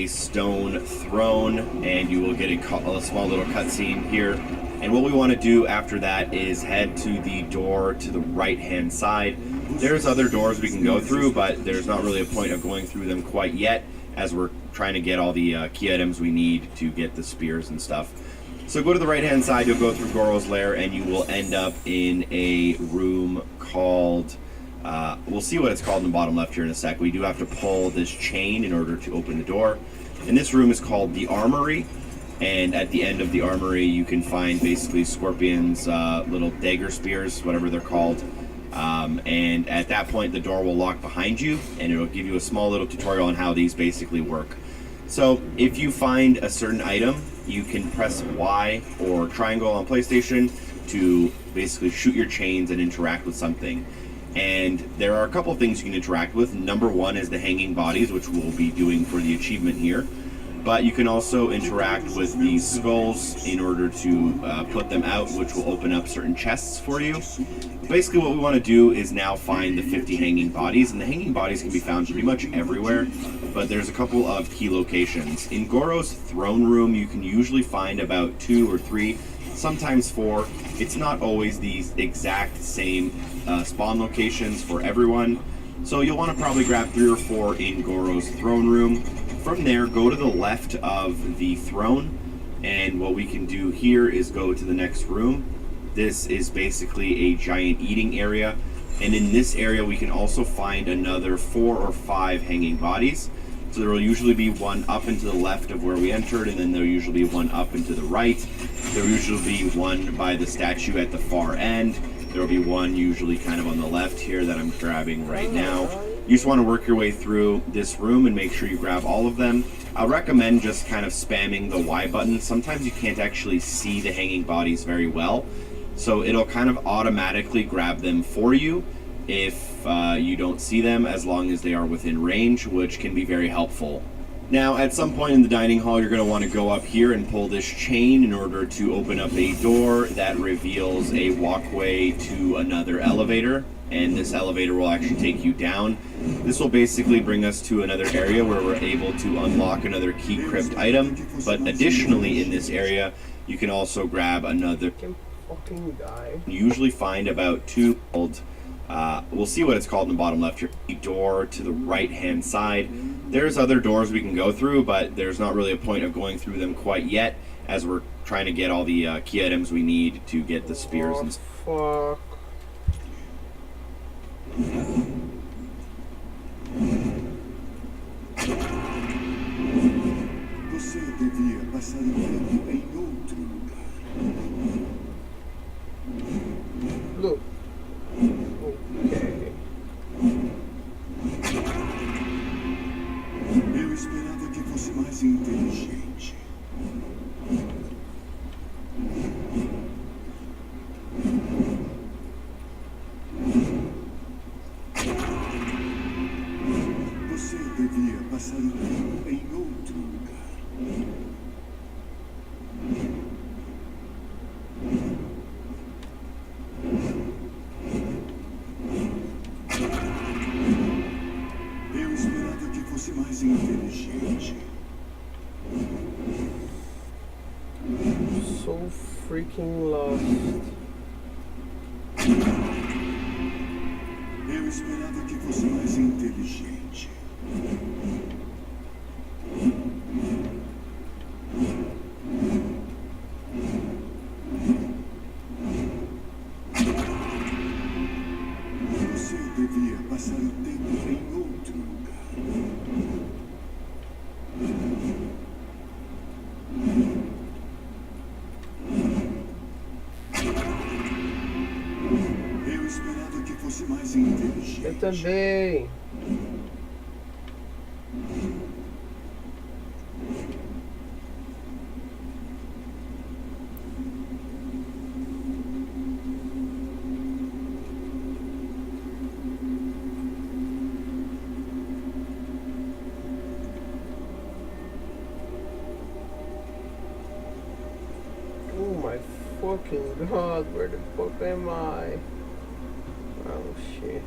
a stone throne, and you will get a small little cutscene here. And what we want to do after that is head to the door to the right-hand side. There's other doors we can go through, but there's not really a point of going through them quite yet, as we're trying to get all the key items we need to get the spears and stuff. So go to the right-hand side, you'll go through Goro's lair, and you will end up in a room called... we'll see what it's called in the bottom left here in a sec. We do have to pull this chain in order to open the door. And this room is called the Armory. And at the end of the Armory, you can find basically Scorpion's little dagger spears, whatever they're called. And at that point, the door will lock behind you, and it'll give you a small little tutorial on how these basically work. So if you find a certain item, you can press Y or triangle on PlayStation to basically shoot your chains and interact with something. And there are a couple of things you can interact with. Number one is the hanging bodies, which we'll be doing for the achievement here. But you can also interact with these skulls in order to put them out, which will open up certain chests for you. Basically what we want to do is now find the 50 hanging bodies, and the hanging bodies can be found pretty much everywhere, but there's a couple of key locations. In Goro's throne room, you can usually find about 2 or 3, sometimes 4. It's not always the exact same spawn locations for everyone, so you'll want to probably grab 3 or 4 in Goro's throne room. From there, go to the left of the throne, and what we can do here is go to the next room. This is basically a giant eating area, and in this area we can also find another 4 or 5 hanging bodies. So there will usually be one up and to the left of where we entered, and then there will usually be one up and to the right. There will usually be one by the statue at the far end. There will be one usually kind of on the left here that I'm grabbing right now. You just want to work your way through this room and make sure you grab all of them. I recommend just kind of spamming the Y button. Sometimes you can't actually see the hanging bodies very well, so it'll kind of automatically grab them for you if you don't see them, as long as they are within range, which can be very helpful. Now, at some point in the dining hall, you're going to want to go up here and pull this chain in order to open up a door that reveals a walkway to another elevator, and this elevator will actually take you down. This will basically bring us to another area where we're able to unlock another key crypt item, but additionally in this area, you can also grab another... Usually find about 2 called... we'll see what it's called in the bottom left here. A door to the right-hand side. There's other doors we can go through, but there's not really a point of going through them quite yet, as we're trying to get all the key items we need to get the spears and stuff. Fuck. Você devia passar o tempo em outro lugar. Look. Okay. Eu esperava que fosse mais inteligente. Você devia passar o tempo em outro lugar. Eu esperava que fosse mais inteligente. So freaking lost. Eu esperava que fosse mais inteligente. Você devia passar o tempo em outro lugar. Eu esperava que fosse mais inteligente. Eu também. Oh my fucking god, where the fuck am I? Oh shit.